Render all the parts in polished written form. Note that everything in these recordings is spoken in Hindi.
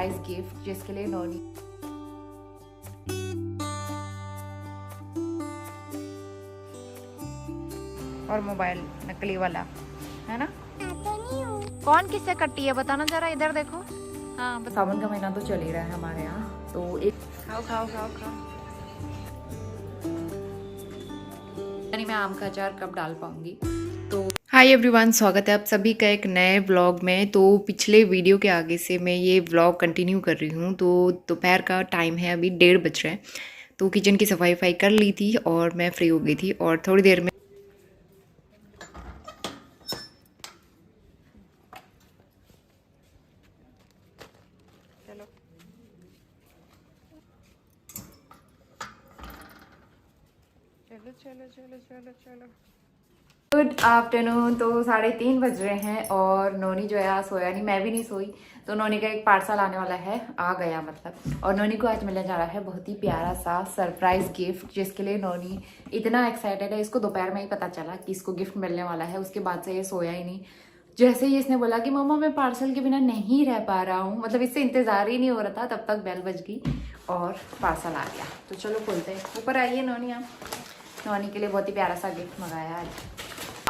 सरप्राइज गिफ्ट जिसके लिए नोनी और मोबाइल नकली वाला है ना। कौन किससे कट्टी है बताना जरा, इधर देखो। हाँ बस सावन का महीना तो चल ही रहा है हमारे यहाँ, तो एक खाओ खाओ खाओ खाओ। यानी मैं आम का अचार कब डाल पाऊंगी। तो हाय एवरीवन, स्वागत है आप सभी का एक नए व्लॉग में। तो पिछले वीडियो के आगे से मैं ये व्लॉग कंटिन्यू कर रही हूँ। तो दोपहर का टाइम है, अभी 1:30 बज रहे हैं। तो किचन की सफाई वफाई कर ली थी और मैं फ्री हो गई थी और थोड़ी देर में चलो गुड आफ्टरनून। तो 3:30 बज रहे हैं और नोनी जो है आज सोया नहीं, मैं भी नहीं सोई। तो नोनी का एक पार्सल आने वाला है, आ गया मतलब। और नोनी को आज मिलने जा रहा है बहुत ही प्यारा सा सरप्राइज गिफ्ट जिसके लिए नोनी इतना एक्साइटेड है। इसको दोपहर में ही पता चला कि इसको गिफ्ट मिलने वाला है, उसके बाद से ये सोया ही नहीं। जैसे ही इसने बोला कि मम्मा मैं पार्सल के बिना नहीं रह पा रहा हूँ, मतलब इससे इंतजार ही नहीं हो रहा था, तब तक बेल बज गई और पार्सल आ गया। तो चलो खोलते हैं। ऊपर आइए नोनी, आप नोनी के लिए बहुत ही प्यारा सा गिफ्ट मंगाया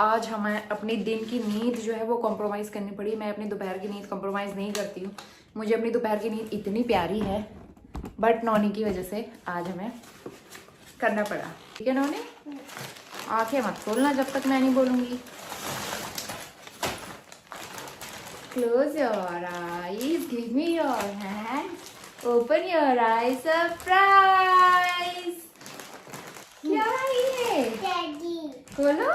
आज हमें अपनी दिन की नींद जो है वो कॉम्प्रोमाइज़ करनी पड़ी। मैं अपनी दोपहर की नींद कॉम्प्रोमाइज़ नहीं करती हूँ, मुझे अपनी दोपहर की नींद इतनी प्यारी है, बट नोनी की वजह से आज हमें करना पड़ा। ठीक है नोनी, आंखें मत खोलना जब तक मैं नहीं बोलूँगी। Close your eyes, give me your hand, open your eyes, surprise. क्या है ये? खोलो।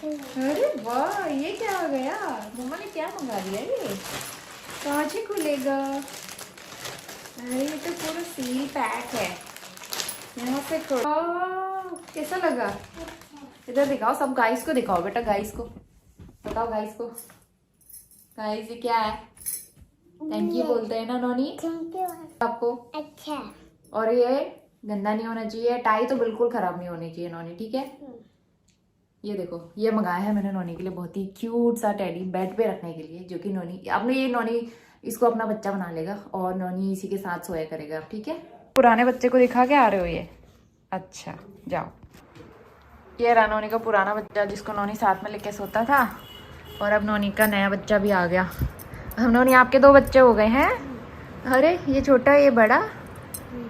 अरे वाह, ये क्या हो गया? मम्मा ने क्या मंगा दिया ये? कहाँ से खुलेगा? अरे ये तो पूरा सील पैक है। यहाँ से खोलो। कैसा लगा? इधर दिखाओ, सब गाइस को दिखाओ बेटा, गाइस को बताओ, गाइस को। गाइस ये क्या है? थैंक यू बोलते हैं ना नोनी? थैंक यू आपको। अच्छा। और ये गंदा नहीं होना चाहिए, टाई तो बिल्कुल खराब नहीं होनी चाहिए नोनी, ठीक है? ये देखो, ये मंगाया है मैंने नोनी के लिए बहुत ही क्यूट सा टेडी, बेड पे रखने के लिए, जो कि नोनी अपने ये नोनी इसको अपना बच्चा बना लेगा और नोनी इसी के साथ सोया करेगा। ठीक है, पुराने बच्चे को दिखा के आ रहे हो ये? अच्छा जाओ। ये रहा नोनी का पुराना बच्चा जिसको नोनी साथ में लेके सोता था, और अब नोनी का नया बच्चा भी आ गया। हम नोनी आपके 2 बच्चे हो गए हैं। अरे ये छोटा, ये बड़ा।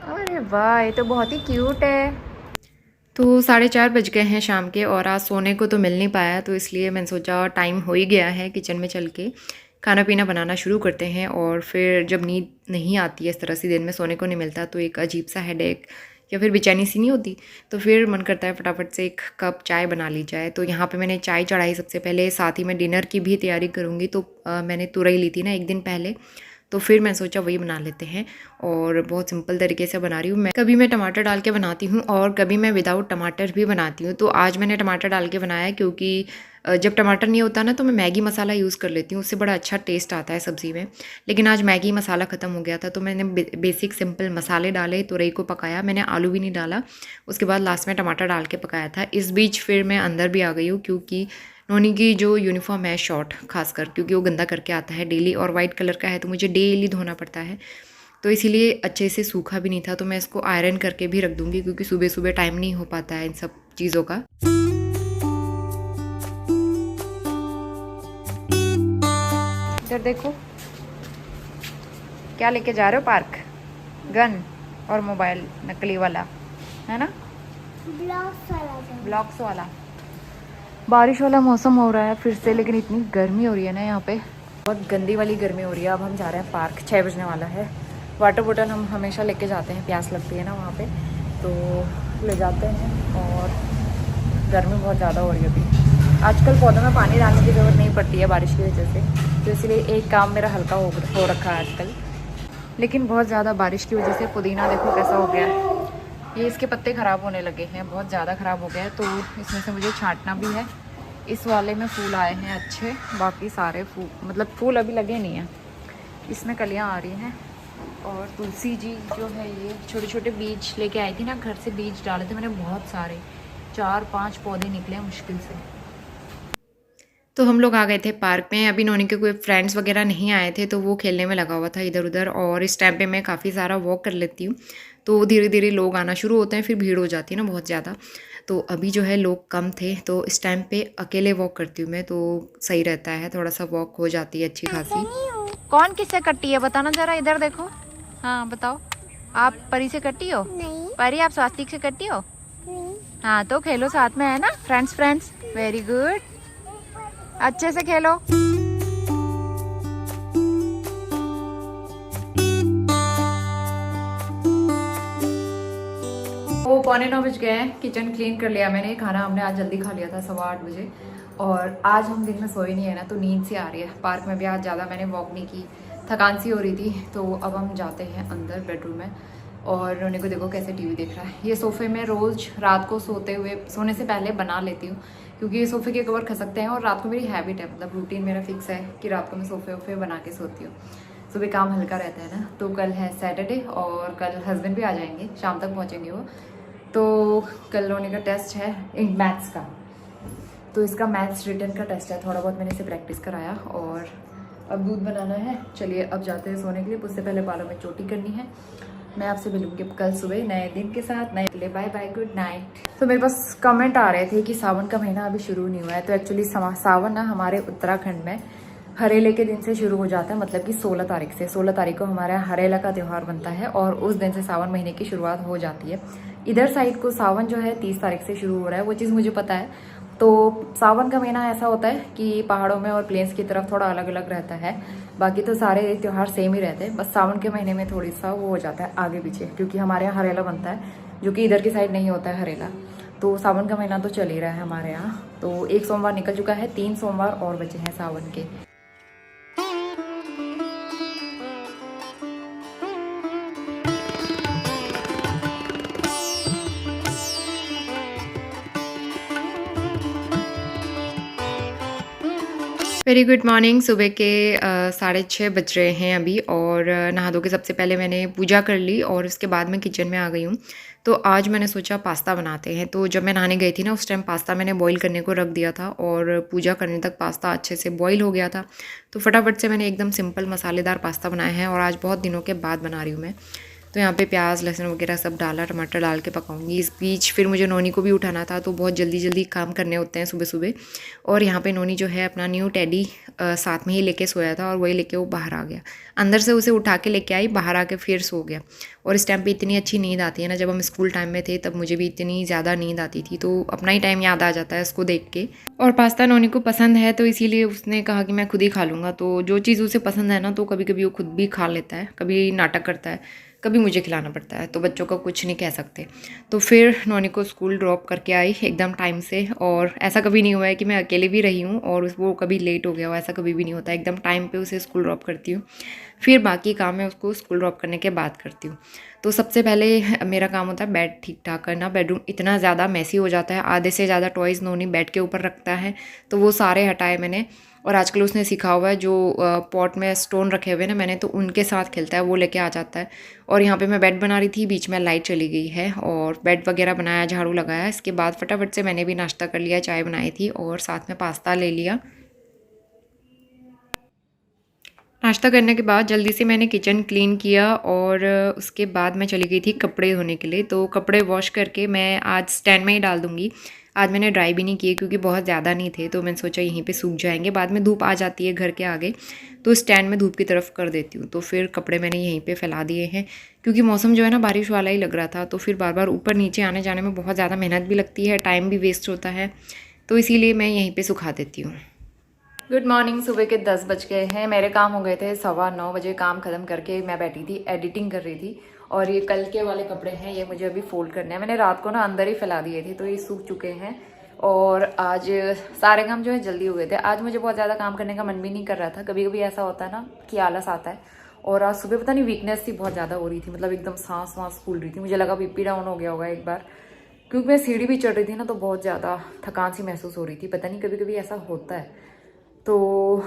अरे वाह, ये तो बहुत ही क्यूट है। तो 4:30 बज गए हैं शाम के और आज सोने को तो मिल नहीं पाया, तो इसलिए मैंने सोचा टाइम हो ही गया है, किचन में चल के खाना पीना बनाना शुरू करते हैं। और फिर जब नींद नहीं आती है इस तरह से, दिन में सोने को नहीं मिलता, तो एक अजीब सा हेडेक या फिर बेचैनी सी नहीं होती, तो फिर मन करता है फटाफट से एक कप चाय बना ली जाए। तो यहाँ पे मैंने चाय चढ़ाई सबसे पहले, साथ ही मैं डिनर की भी तैयारी करूँगी। तो मैंने तुरई ली थी ना एक दिन पहले, तो फिर मैं सोचा वही बना लेते हैं। और बहुत सिंपल तरीके से बना रही हूँ मैं। कभी मैं टमाटर डाल के बनाती हूँ और कभी मैं विदाउट टमाटर भी बनाती हूँ। तो आज मैंने टमाटर डाल के बनाया क्योंकि जब टमाटर नहीं होता ना तो मैं मैगी मसाला यूज़ कर लेती हूँ, उससे बड़ा अच्छा टेस्ट आता है सब्ज़ी में। लेकिन आज मैगी मसाला ख़त्म हो गया था, तो मैंने बेसिक सिंपल मसाले डाले, तुरई को पकाया, मैंने आलू भी नहीं डाला, उसके बाद लास्ट में टमाटर डाल के पकाया था। इस बीच फिर मैं अंदर भी आ गई हूँ क्योंकि नोनी की जो यूनिफॉर्म है शॉर्ट, खासकर क्योंकि वो गंदा करके आता है डेली, और वाइट कलर का है तो मुझे डेली धोना पड़ता है, तो इसीलिए अच्छे से सूखा भी नहीं था। तो मैं इसको आयरन करके भी रख दूँगी क्योंकि सुबह सुबह टाइम नहीं हो पाता है इन सब चीज़ों का। इधर देखो क्या लेके जा रहे हो पार्क? गन और मोबाइल नकली वाला, है ना? ब्लॉक्स वाला। बारिश वाला मौसम हो रहा है फिर से, लेकिन इतनी गर्मी हो रही है ना यहाँ पे, बहुत गंदी वाली गर्मी हो रही है। अब हम जा रहे हैं पार्क, 6 बजने वाला है। वाटर बोतल हम हमेशा लेके जाते हैं, प्यास लगती है ना वहाँ पे, तो ले जाते हैं। और गर्मी बहुत ज़्यादा हो रही है अभी। आजकल पौधों में पानी डालने की ज़रूरत नहीं पड़ती है बारिश की वजह से, तो इसलिए एक काम मेरा हल्का हो रखा है आजकल। लेकिन बहुत ज़्यादा बारिश की वजह से पुदीना देखो कैसा हो गया है, ये इसके पत्ते ख़राब होने लगे हैं, बहुत ज़्यादा ख़राब हो गया है, तो इसमें से मुझे छांटना भी है। इस वाले में फूल आए हैं अच्छे, बाकी सारे फूल मतलब फूल अभी लगे नहीं हैं, इसमें कलियां आ रही हैं। और तुलसी जी जो है ये छोटे छोटे बीज लेके आई थी ना, घर से बीज डाले थे मैंने बहुत सारे, 4-5 पौधे निकले मुश्किल से। तो हम लोग आ गए थे पार्क में। अभी नोनी के कोई फ्रेंड्स वगैरह नहीं आए थे तो वो खेलने में लगा हुआ था इधर उधर, और इस टाइम पे मैं काफ़ी सारा वॉक कर लेती हूँ तो धीरे धीरे लोग आना शुरू होते हैं, फिर भीड़ हो जाती है ना बहुत ज़्यादा। तो अभी जो है लोग कम थे तो इस टाइम पे अकेले वॉक करती हूँ मैं, तो सही रहता है, थोड़ा सा वॉक हो जाती है अच्छी खासी। कौन किससे कट्टी है बताना जरा, इधर देखो। हाँ बताओ, आप परी से कट्टी हो? नहीं। परी आप स्वास्तिक से कट्टी हो? नहीं। हाँ तो खेलो साथ में, है ना, फ्रेंड्स फ्रेंड्स। वेरी गुड, अच्छे से खेलो। वो 8:45 बज गए हैं, किचन क्लीन कर लिया मैंने, खाना हमने आज जल्दी खा लिया था 8:15 बजे। और आज हम दिन में सोए नहीं है ना तो नींद से आ रही है। पार्क में भी आज ज़्यादा मैंने वॉक नहीं की, थकान सी हो रही थी। तो अब हम जाते हैं अंदर बेडरूम में, और रोने को देखो कैसे टीवी देख रहा है। ये सोफ़े में रोज़ रात को सोने से पहले बना लेती हूँ, क्योंकि ये सोफ़े के कवर खसकते हैं और रात को मेरी हैबिट है, मतलब रूटीन मेरा फिक्स है कि रात को मैं सोफ़े वोफ़े बना के सोती हूँ। सुबह काम हल्का रहता है ना। तो कल है सैटरडे और कल हस्बैंड भी आ जाएंगे, शाम तक पहुँचेंगे वो। तो कल रोने का टेस्ट है मैथ्स का, तो इसका मैथ्स रिटर्न का टेस्ट है। थोड़ा बहुत मैंने इसे प्रैक्टिस कराया और अब दूध बनाना है। चलिए अब जाते हैं सोने के लिए, उससे पहले बालों में चोटी करनी है। मैं आपसे मिलूंगी कल सुबह नए दिन के साथ, नए लिए। Bye bye, good night. तो मेरे पास कमेंट आ रहे थे कि सावन का महीना अभी शुरू नहीं हुआ है। तो एक्चुअली सावन ना हमारे उत्तराखंड में हरेले के दिन से शुरू हो जाता है, मतलब कि 16 तारीख से। 16 तारीख को हमारे यहाँ हरेला का त्यौहार बनता है और उस दिन से सावन महीने की शुरुआत हो जाती है। इधर साइड को सावन जो है 30 तारीख से शुरू हो रहा है, वो चीज़ मुझे पता है। तो सावन का महीना ऐसा होता है कि पहाड़ों में और प्लेन्स की तरफ थोड़ा अलग अलग रहता है, बाकी तो सारे त्यौहार सेम ही रहते हैं। बस सावन के महीने में थोड़ी सा वो हो जाता है आगे पीछे, क्योंकि हमारे यहाँ हरेला बनता है, जो कि इधर की साइड नहीं होता है हरेला। तो सावन का महीना तो चल ही रहा है हमारे यहाँ। तो एक सोमवार निकल चुका है, 3 सोमवार और बचे हैं सावन के। Very good morning. सुबह के 6:30 बज रहे हैं अभी, और नहा धो के सबसे पहले मैंने पूजा कर ली और उसके बाद मैं किचन में आ गई हूँ। तो आज मैंने सोचा पास्ता बनाते हैं। तो जब मैं नहाने गई थी ना उस टाइम पास्ता मैंने बॉईल करने को रख दिया था और पूजा करने तक पास्ता अच्छे से बॉईल हो गया था। तो फटाफट से मैंने एकदम सिंपल मसालेदार पास्ता बनाया है और आज बहुत दिनों के बाद बना रही हूँ मैं। तो यहाँ पे प्याज लहसुन वगैरह सब डाला, टमाटर डाल के पकाऊंगी। इस बीच फिर मुझे नोनी को भी उठाना था, तो बहुत जल्दी जल्दी काम करने होते हैं सुबह सुबह। और यहाँ पे नोनी जो है अपना न्यू टेडी साथ में ही लेके सोया था और वही लेके वो बाहर आ गया। अंदर से उसे उठा के लेके आई, बाहर आके फिर सो गया। और इस टाइम पे इतनी अच्छी नींद आती है ना, जब हम स्कूल टाइम में थे तब मुझे भी इतनी ज़्यादा नींद आती थी, तो अपना ही टाइम याद आ जाता है उसको देख के। और पास्ता नोनी को पसंद है तो इसीलिए उसने कहा कि मैं खुद ही खा लूँगा। तो जो चीज़ उसे पसंद है ना तो कभी कभी वो खुद भी खा लेता है, कभी नाटक करता है, कभी मुझे खिलाना पड़ता है, तो बच्चों का कुछ नहीं कह सकते। तो फिर नोनी को स्कूल ड्रॉप करके आई एकदम टाइम से, और ऐसा कभी नहीं हुआ है कि मैं अकेले भी रही हूँ और वो कभी लेट हो गया हो, ऐसा कभी भी नहीं होता। एकदम टाइम पे उसे स्कूल ड्रॉप करती हूँ, फिर बाकी काम मैं उसको स्कूल ड्रॉप करने के बाद करती हूँ। तो सबसे पहले मेरा काम होता है बेड ठीक ठाक करना। बेडरूम इतना ज़्यादा मैसी हो जाता है, आधे से ज़्यादा टॉयज़ नोनी बेड के ऊपर रखता है, तो वो सारे हटाए मैंने। और आजकल उसने सीखा हुआ है, जो पॉट में स्टोन रखे हुए ना मैंने, तो उनके साथ खेलता है, वो लेके आ जाता है। और यहाँ पे मैं बेड बना रही थी, बीच में लाइट चली गई है और बेड वगैरह बनाया, झाड़ू लगाया। इसके बाद फटाफट से मैंने भी नाश्ता कर लिया, चाय बनाई थी और साथ में पास्ता ले लिया। नाश्ता करने के बाद जल्दी से मैंने किचन क्लीन किया और उसके बाद मैं चली गई थी कपड़े धोने के लिए। तो कपड़े वॉश करके मैं आज स्टैंड में ही डाल दूँगी। आज मैंने ड्राई भी नहीं किए क्योंकि बहुत ज़्यादा नहीं थे, तो मैंने सोचा यहीं पे सूख जाएंगे, बाद में धूप आ जाती है घर के आगे, तो स्टैंड में धूप की तरफ कर देती हूँ। तो फिर कपड़े मैंने यहीं पे फैला दिए हैं, क्योंकि मौसम जो है ना बारिश वाला ही लग रहा था, तो फिर बार बार ऊपर नीचे आने जाने में बहुत ज़्यादा मेहनत भी लगती है, टाइम भी वेस्ट होता है, तो इसीलिए मैं यहीं पर सुखा देती हूँ। Good morning. सुबह के 10 बज गए हैं। मेरे काम हो गए थे 9:15 बजे। काम खत्म करके मैं बैठी थी, एडिटिंग कर रही थी। और ये कल के वाले कपड़े हैं, ये मुझे अभी फोल्ड करने हैं। मैंने रात को ना अंदर ही फैला दिए थे, तो ये सूख चुके हैं। और आज सारे काम जो है जल्दी हो गए थे। आज मुझे बहुत ज़्यादा काम करने का मन भी नहीं कर रहा था। कभी कभी ऐसा होता है ना कि आलस आता है। और आज सुबह पता नहीं वीकनेस थी बहुत ज़्यादा हो रही थी, मतलब एकदम सांस वाँस फूल रही थी। मुझे लगा बीपी डाउन हो गया होगा एक बार, क्योंकि मैं सीढ़ी भी चढ़ रही थी ना, तो बहुत ज़्यादा थकान सी महसूस हो रही थी। पता नहीं कभी कभी ऐसा होता है। तो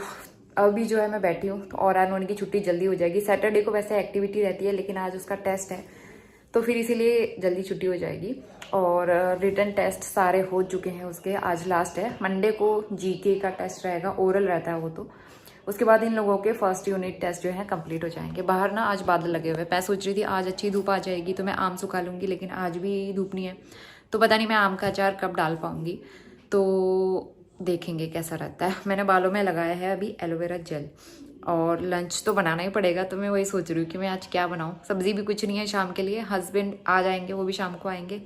अभी जो है मैं बैठी हूँ, और आज नोनी की छुट्टी जल्दी हो जाएगी। सैटरडे को वैसे एक्टिविटी रहती है, लेकिन आज उसका टेस्ट है, तो तो फिर इसीलिए जल्दी छुट्टी हो जाएगी। और रिटन टेस्ट सारे हो चुके हैं उसके, आज लास्ट है। मंडे को जीके का टेस्ट रहेगा, ओरल रहता है वो। तो उसके बाद इन लोगों के फर्स्ट यूनिट टेस्ट जो है कंप्लीट हो जाएंगे। बाहर ना आज बादल लगे हुए, मैं सोच रही थी आज अच्छी धूप आ जाएगी तो मैं आम सुखा लूँगी, लेकिन आज भी धूप नहीं है। तो पता नहीं मैं आम का अचार कब डाल पाऊँगी, तो देखेंगे कैसा रहता है। मैंने बालों में लगाया है अभी एलोवेरा जेल, और लंच तो बनाना ही पड़ेगा। तो मैं वही सोच रही हूँ कि मैं आज क्या बनाऊँ। सब्ज़ी भी कुछ नहीं है शाम के लिए, हस्बैंड आ जाएंगे, वो भी शाम को आएंगे,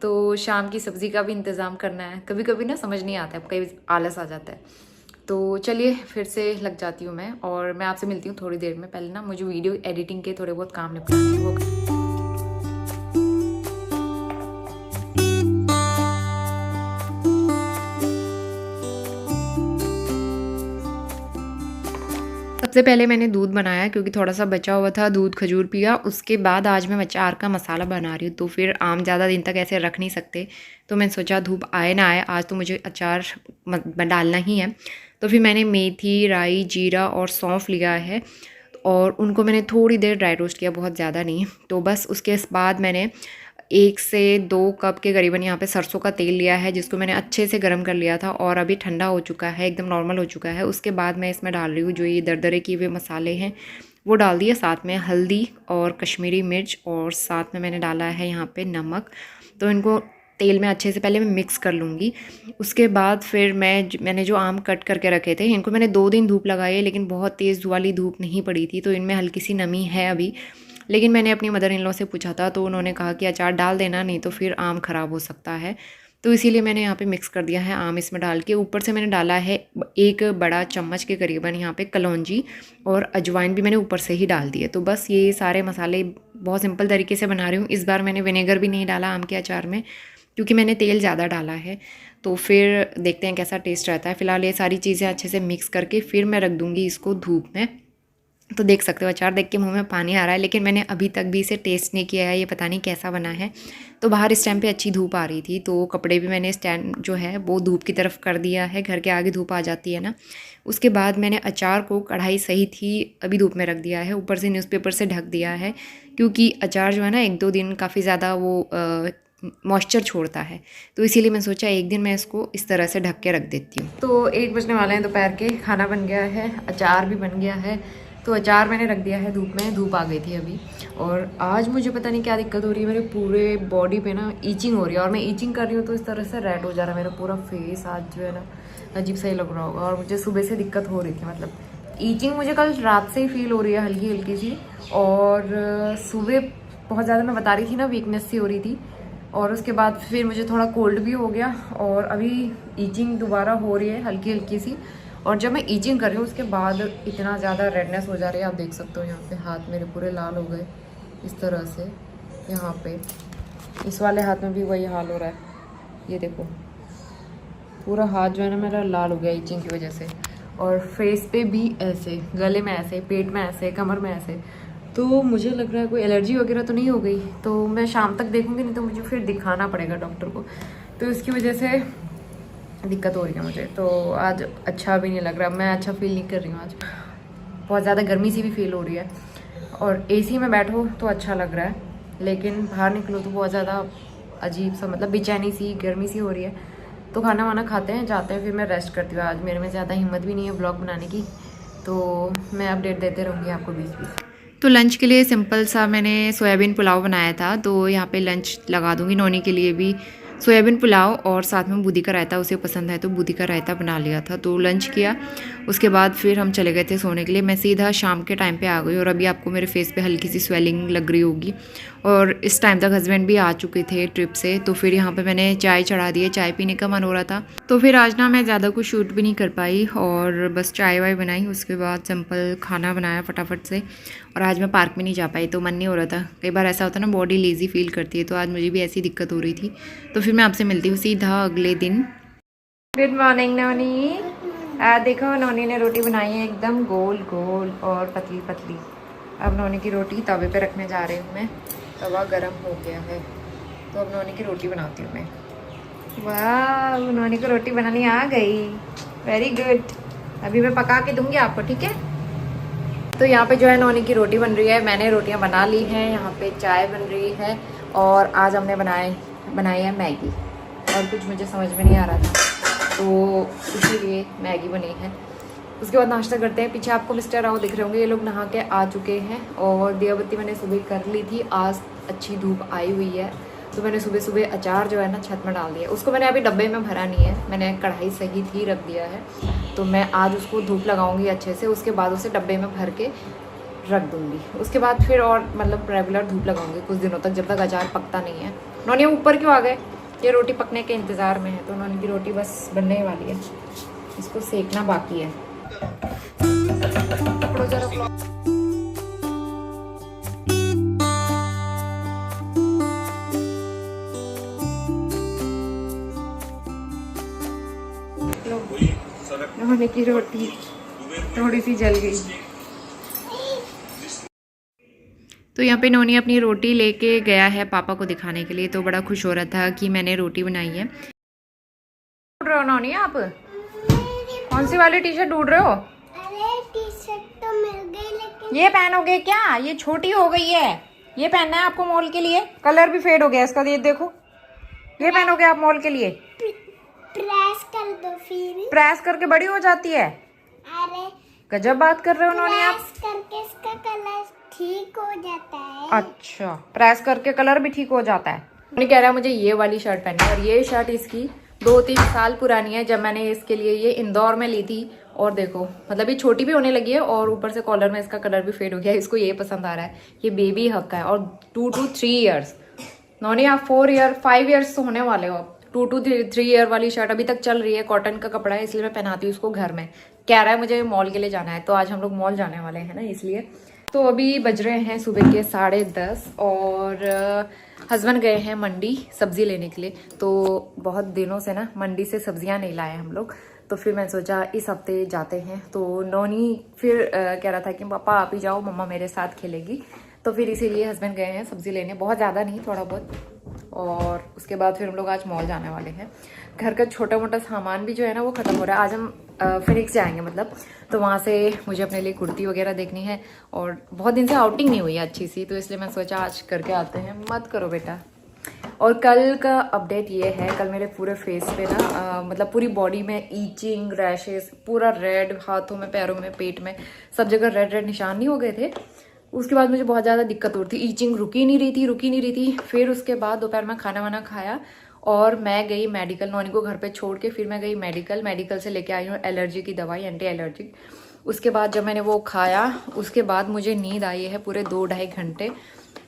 तो शाम की सब्ज़ी का भी इंतज़ाम करना है। कभी कभी ना समझ नहीं आता है, कई आलस आ जाता है। तो चलिए फिर से लग जाती हूँ मैं, और मैं आपसे मिलती हूँ थोड़ी देर में। पहले ना मुझे वीडियो एडिटिंग के थोड़े बहुत काम निपटाने हैं, वो सबसे पहले मैंने दूध बनाया क्योंकि थोड़ा सा बचा हुआ था, दूध खजूर पिया। उसके बाद आज मैं अचार का मसाला बना रही हूँ, तो फिर आम ज़्यादा दिन तक ऐसे रख नहीं सकते, तो मैंने सोचा धूप आए ना आए, आज तो मुझे अचार डालना ही है। तो फिर मैंने मेथी, राई, जीरा और सौंफ लिया है, और उनको मैंने थोड़ी देर ड्राई रोस्ट किया, बहुत ज़्यादा नहीं। तो बस उसके बाद मैंने 1 से 2 कप के करीबन यहाँ पे सरसों का तेल लिया है, जिसको मैंने अच्छे से गर्म कर लिया था, और अभी ठंडा हो चुका है, एकदम नॉर्मल हो चुका है। उसके बाद मैं इसमें डाल रही हूँ जो ये दरदरे किए हुए मसाले हैं, वो डाल दिए। साथ में हल्दी और कश्मीरी मिर्च, और साथ में मैंने डाला है यहाँ पे नमक। तो इनको तेल में अच्छे से पहले मैं मिक्स कर लूँगी। उसके बाद फिर मैंने जो आम कट करके रखे थे, इनको मैंने 2 दिन धूप लगाई है, लेकिन बहुत तेज़ वाली धूप नहीं पड़ी थी, तो इनमें हल्की सी नमी है अभी। लेकिन मैंने अपनी मदर इन लॉ से पूछा था, तो उन्होंने कहा कि अचार डाल देना, नहीं तो फिर आम ख़राब हो सकता है। तो इसीलिए मैंने यहाँ पे मिक्स कर दिया है आम इसमें डाल के। ऊपर से मैंने डाला है 1 बड़ा चम्मच के करीबन यहाँ पे कलौंजी, और अजवाइन भी मैंने ऊपर से ही डाल दिए। तो बस ये सारे मसाले बहुत सिंपल तरीके से बना रही हूँ। इस बार मैंने विनेगर भी नहीं डाला आम के अचार में, क्योंकि मैंने तेल ज़्यादा डाला है। तो फिर देखते हैं कैसा टेस्ट रहता है। फ़िलहाल ये सारी चीज़ें अच्छे से मिक्स करके फिर मैं रख दूँगी इसको धूप में। तो देख सकते हो अचार देख के मुंह में पानी आ रहा है, लेकिन मैंने अभी तक भी इसे टेस्ट नहीं किया है, ये पता नहीं कैसा बना है। तो बाहर इस टाइम पे अच्छी धूप आ रही थी, तो कपड़े भी मैंने स्टैंड जो है वो धूप की तरफ कर दिया है, घर के आगे धूप आ जाती है ना। उसके बाद मैंने अचार को, कढ़ाई सही थी, अभी धूप में रख दिया है, ऊपर से न्यूज़पेपर से ढक दिया है, क्योंकि अचार जो है ना 1-2 दिन काफ़ी ज़्यादा वो मॉइस्चर छोड़ता है। तो इसीलिए मैं सोचा एक दिन मैं इसको इस तरह से ढक के रख देती हूँ। तो 1 बजने वाले हैं दोपहर के, खाना बन गया है, अचार भी बन गया है। तो अचार मैंने रख दिया है धूप में, धूप आ गई थी अभी। और आज मुझे पता नहीं क्या दिक्कत हो रही है, मेरे पूरे बॉडी पे ना ईचिंग हो रही है, और मैं ईचिंग कर रही हूँ तो इस तरह से रेड हो जा रहा है मेरा पूरा फेस। आज जो है ना अजीब सा ही लग रहा होगा, और मुझे सुबह से दिक्कत हो रही थी, मतलब ईचिंग मुझे कल रात से ही फील हो रही है हल्की हल्की सी, और सुबह बहुत ज़्यादा मैं बता रही थी ना वीकनेस सी हो रही थी, और उसके बाद फिर मुझे थोड़ा कोल्ड भी हो गया, और अभी ईचिंग दोबारा हो रही है हल्की हल्की सी। और जब मैं ईचिंग कर रही हूँ उसके बाद इतना ज़्यादा रेडनेस हो जा रही है, आप देख सकते हो यहाँ पे हाथ मेरे पूरे लाल हो गए इस तरह से। यहाँ पे इस वाले हाथ में भी वही हाल हो रहा है, ये देखो पूरा हाथ जो है ना मेरा लाल हो गया ईचिंग की वजह से। और फेस पे भी ऐसे, गले में ऐसे, पेट में ऐसे, कमर में ऐसे। तो मुझे लग रहा है कोई एलर्जी वगैरह तो नहीं हो गई, तो मैं शाम तक देखूँगी, नहीं तो मुझे फिर दिखाना पड़ेगा डॉक्टर को। तो इसकी वजह से दिक्कत हो रही है मुझे, तो आज अच्छा भी नहीं लग रहा, मैं अच्छा फील नहीं कर रही हूँ आज। बहुत ज़्यादा गर्मी सी भी फील हो रही है, और एसी में बैठो तो अच्छा लग रहा है, लेकिन बाहर निकलो तो बहुत ज़्यादा अजीब सा, मतलब बेचैनी सी, गर्मी सी हो रही है। तो खाना वाना खाते हैं, जाते हैं, फिर मैं रेस्ट करती हूँ। आज मेरे में ज़्यादा हिम्मत भी नहीं है ब्लॉग बनाने की, तो मैं अपडेट देते रहूँगी आपको बीच बीच। तो लंच के लिए सिंपल सा मैंने सोयाबीन पुलाव बनाया था, तो यहाँ पे लंच लगा दूँगी। नोनी के लिए भी सोयाबीन पुलाव, और साथ में बूंदी का रायता, उसे पसंद है तो बूंदी का रायता बना लिया था। तो लंच किया, उसके बाद फिर हम चले गए थे सोने के लिए। मैं सीधा शाम के टाइम पे आ गई, और अभी आपको मेरे फेस पे हल्की सी स्वेलिंग लग रही होगी। और इस टाइम तक हस्बैंड भी आ चुके थे ट्रिप से, तो फिर यहाँ पे मैंने चाय चढ़ा दी है, चाय पीने का मन हो रहा था। तो फिर आज ना मैं ज़्यादा कुछ शूट भी नहीं कर पाई, और बस चाय वाय बनाई, उसके बाद सिंपल खाना बनाया फटाफट से। और आज मैं पार्क में नहीं जा पाई, तो मन नहीं हो रहा था। कई बार ऐसा होता है ना, बॉडी लेज़ी फील करती है, तो आज मुझे भी ऐसी दिक्कत हो रही थी। तो फिर मैं आपसे मिलती हूँ सीधा अगले दिन। गुड मॉर्निंग नोनी। देखो नोनी ने रोटी बनाई है एकदम गोल गोल और पतली पतली। अब नोनी की रोटी तवे पे रखने जा रही हूँ मैं, तवा गरम हो गया है, तो अब नोनी की रोटी बनाती हूँ मैं। वाह, नोनी को रोटी बनानी आ गई, वेरी गुड। अभी मैं पका के दूंगी आपको, ठीक है? तो यहाँ पे जो है नौनी की रोटी बन रही है, मैंने रोटियाँ बना ली हैं, यहाँ पे चाय बन रही है और आज हमने बनाई है मैगी और कुछ मुझे समझ में नहीं आ रहा था तो इसीलिए मैगी बनी है। उसके बाद नाश्ता करते हैं। पीछे आपको मिस्टर राव दिख रहे होंगे, ये लोग नहा के आ चुके हैं और दिया बत्ती मैंने सुबह कर ली थी। आज अच्छी धूप आई हुई है तो मैंने सुबह सुबह अचार जो है ना छत में डाल दिया। उसको मैंने अभी डब्बे में भरा नहीं है, मैंने कढ़ाई सही थी रख दिया है तो मैं आज उसको धूप लगाऊंगी अच्छे से, उसके बाद उसे डब्बे में भर के रख दूंगी। उसके बाद फिर और मतलब रेगुलर धूप लगाऊंगी कुछ दिनों तक, जब तक अचार पकता नहीं है। नौनी ऊपर क्यों आ गए? ये रोटी पकने के इंतज़ार में है तो नौनी की रोटी बस बनने वाली है, इसको सेकना बाकी है। नौनी की रोटी थोड़ी सी जल गई तो यहाँ पे नौनी अपनी रोटी लेके गया है पापा को दिखाने के लिए, तो बड़ा खुश हो रहा था कि मैंने रोटी बनाई है। ढूंढ रहे हो नौनी आप? कौन सी वाली टी शर्ट ढूंढ रहे हो? अरे टी शर्ट तो मिल गई लेकिन ये पहनोगे क्या? ये छोटी हो गई है, ये पहनना है आपको मॉल के लिए। कलर भी फेड हो गया इसका, ये देखो। ये पहनोगे आप मॉल के लिए? प्रेस कर दो फिर। प्रेस करके बड़ी हो जाती है। अरे गजब बात कर रहे हो नौनी आप। प्रेस करके इसका कलर ठीक हो जाता है। अच्छा, प्रेस करके कलर भी ठीक हो जाता है। नौनी कह रहा है मुझे ये वाली शर्ट पहननी है और ये शर्ट इसकी 2-3 साल पुरानी है, जब मैंने इसके लिए ये इंदौर में ली थी। और देखो मतलब ये छोटी भी होने लगी है और ऊपर से कॉलर में इसका कलर भी फेड हो गया है। इसको ये पसंद आ रहा है, ये बेबी हक का है और 2 to 3 ईयर्स। नौनी आप 5 ईयर्स तो होने वाले हो। 2 to 3 ईयर वाली शर्ट अभी तक चल रही है, कॉटन का कपड़ा है इसलिए मैं पहनाती हूँ उसको घर में। कह रहा है मुझे मॉल के लिए जाना है तो आज हम लोग मॉल जाने वाले हैं ना, इसलिए। तो अभी बज रहे हैं सुबह के 10:30 और हस्बैंड गए हैं मंडी सब्जी लेने के लिए। तो बहुत दिनों से ना मंडी से सब्जियां नहीं लाए हम लोग, तो फिर मैंने सोचा इस हफ्ते जाते हैं। तो नौनी फिर कह रहा था कि पापा आप ही जाओ, मम्मा मेरे साथ खेलेगी। तो फिर इसीलिए हस्बैंड गए हैं सब्जी लेने, बहुत ज़्यादा नहीं, थोड़ा बहुत। और उसके बाद फिर हम लोग आज मॉल जाने वाले हैं। घर का छोटा मोटा सामान भी जो है ना वो ख़त्म हो रहा है। आज हम फिनिक्स जाएंगे मतलब, तो वहाँ से मुझे अपने लिए कुर्ती वगैरह देखनी है और बहुत दिन से आउटिंग नहीं हुई है अच्छी सी, तो इसलिए मैं सोचा आज करके आते हैं। मत करो बेटा। और कल का अपडेट ये है, कल मेरे पूरे फेस पे ना मतलब पूरी बॉडी में ईचिंग, रैशेस, पूरा रेड, हाथों में, पैरों में, पेट में, सब जगह रेड रेड निशान नहीं हो गए थे। उसके बाद मुझे बहुत ज़्यादा दिक्कत हो रही थी, ईचिंग रुकी नहीं रही थी। फिर उसके बाद दोपहर में खाना वाना खाया और मैं गई मेडिकल, नौनी को घर पे छोड़ के फिर मैं गई मेडिकल से लेके आई हूँ एलर्जी की दवाई, एंटी एलर्जिक। उसके बाद जब मैंने वो खाया उसके बाद मुझे नींद आई है पूरे 2-2.5 घंटे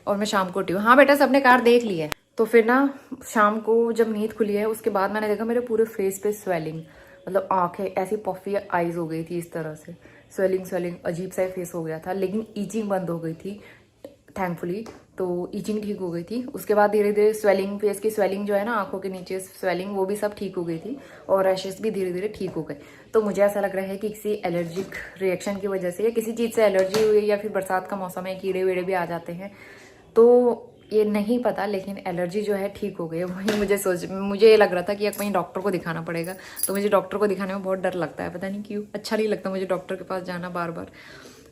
और मैं शाम को उठी हूँ। हाँ बेटा, सबने कार देख ली है। तो फिर ना शाम को जब नींद खुली है उसके बाद मैंने देखा मेरे पूरे फेस पे स्वेलिंग, मतलब आंखें ऐसी पफी आईज हो गई थी, इस तरह से स्वेलिंग अजीब सा फेस हो गया था। लेकिन ईचिंग बंद हो गई थी थैंकफुली, तो ईचिंग ठीक हो गई थी। उसके बाद धीरे धीरे स्वेलिंग, फेस की स्वेलिंग जो है ना, आंखों के नीचे स्वेलिंग, वो भी सब ठीक हो गई थी और रैशेस भी धीरे धीरे ठीक हो गए। तो मुझे ऐसा लग रहा है कि किसी एलर्जिक रिएक्शन की वजह से या किसी चीज़ से एलर्जी हुई या फिर बरसात का मौसम है, कीड़े वीड़े भी आ जाते हैं, तो ये नहीं पता, लेकिन एलर्जी जो है ठीक हो गई है। वही मुझे ये लग रहा था कि कहीं डॉक्टर को दिखाना पड़ेगा, तो मुझे डॉक्टर को दिखाने में बहुत डर लगता है, पता नहीं क्यों, अच्छा नहीं लगता मुझे डॉक्टर के पास जाना बार बार।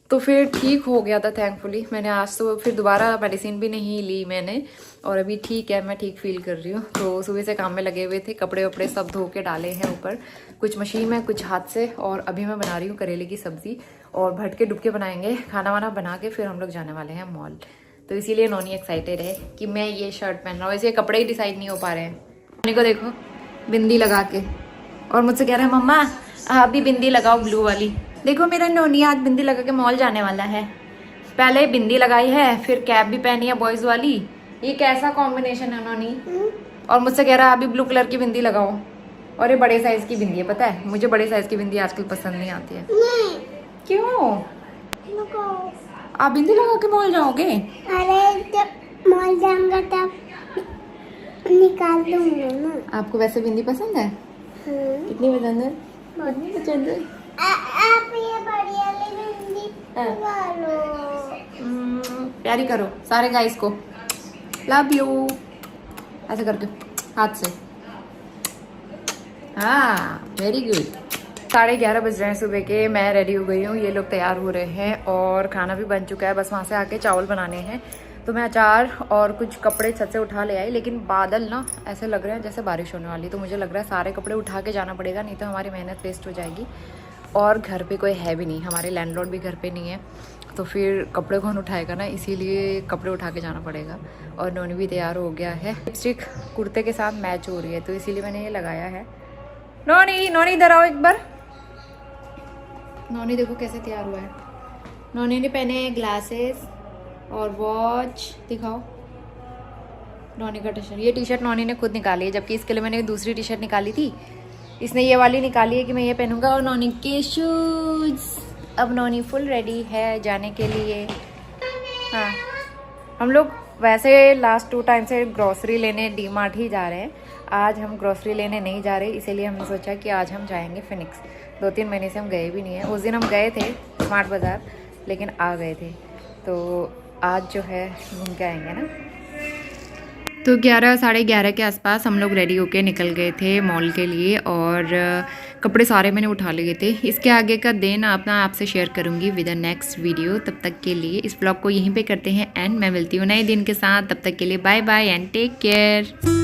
तो फिर ठीक हो गया था थैंकफुली। मैंने आज तो फिर दोबारा मेडिसिन भी नहीं ली मैंने और अभी ठीक है, मैं ठीक फील कर रही हूँ। तो सुबह से काम में लगे हुए थे, कपड़े वपड़े सब धो के डाले हैं ऊपर, कुछ मशीन में कुछ हाथ से। और अभी मैं बना रही हूँ करेले की सब्जी और भटके डुबके बनाएंगे, खाना वाना बना के फिर हम लोग जाने वाले हैं मॉल। तो इसीलिए नौनी एक्साइटेड है कि मैं ये शर्ट पहन रहा हूँ। ऐसे कपड़े ही डिसाइड नहीं हो पा रहे हैं। नौनी को देखो बिंदी लगा के और मुझसे कह रहे हैं मम्मा आप भी बिंदी लगाओ ब्लू वाली। देखो मेरा नौनी आज बिंदी लगा के मॉल जाने वाला है। पहले बिंदी लगाई है, फिर कैप भी पहनी है बॉयज वाली। ये कैसा कॉम्बिनेशन है नौनी? और मुझसे कह रहा है अभी ब्लू कलर की बिंदी लगाओ। और ये बड़े साइज की बिंदी है, पता है मुझे बड़े साइज की बिंदी आजकल पसंद नहीं आती है। क्यों? आप बिंदी लगा के मॉल जाओगे? अरे जब मॉल जाऊंगा तब निकाल दूंगा ना। आपको वैसे बिंदी पसंद है? कितनी पसंद है? कितनी पसंद है? आप ये बड़ी वाली बिंदी लगा लो। प्यारी करो सारे गाइस को, लव यू ऐसे करके हाथ से। हाँ वेरी गुड। 11:30 बज रहे हैं सुबह के। मैं रेडी हो गई हूँ, ये लोग तैयार हो रहे हैं और खाना भी बन चुका है। बस वहाँ से आके चावल बनाने हैं। तो मैं अचार और कुछ कपड़े छत से उठा ले आई, लेकिन बादल ना ऐसे लग रहे हैं जैसे बारिश होने वाली। तो मुझे लग रहा है सारे कपड़े उठा के जाना पड़ेगा, नहीं तो हमारी मेहनत वेस्ट हो जाएगी। और घर पे कोई है भी नहीं, हमारे लैंडलॉर्ड भी घर पे नहीं है, तो फिर कपड़े कौन उठाएगा ना, इसीलिए कपड़े उठा के जाना पड़ेगा। और नोनी भी तैयार हो गया है, लिपस्टिक कुर्ते के साथ मैच हो रही है, तो इसीलिए मैंने ये लगाया है। नोनी नोनी इधर आओ एक बार। नोनी देखो कैसे तैयार हुआ है। नोनी ने पहने हैं ग्लासेस और वॉच, दिखाओ नोनी का टी शर्ट। ये टी शर्ट नोनी ने खुद निकाली है, जबकि इसके लिए मैंने दूसरी टी शर्ट निकाली थी। इसने ये वाली निकाली है कि मैं ये पहनूंगा। और नोनी के शूज। अब नोनी फुल रेडी है जाने के लिए। हाँ, हम लोग वैसे लास्ट 2 टाइम से ग्रॉसरी लेने डी-मार्ट ही जा रहे हैं। आज हम ग्रॉसरी लेने नहीं जा रहे, इसीलिए हमने सोचा कि आज हम जाएंगे फिनिक्स। 2-3 महीने से हम गए भी नहीं हैं। उस दिन हम गए थे स्मार्ट बाज़ार, लेकिन आ गए थे, तो आज जो है घूम के आएंगे ना। तो 11 साढ़े 11 के आसपास हम लोग रेडी होके निकल गए थे मॉल के लिए, और कपड़े सारे मैंने उठा लिए थे। इसके आगे का दिन अपना आपसे शेयर करूंगी विद द नेक्स्ट वीडियो। तब तक के लिए इस ब्लॉग को यहीं पे करते हैं एंड मैं मिलती हूँ नए दिन के साथ। तब तक के लिए bye bye and take care.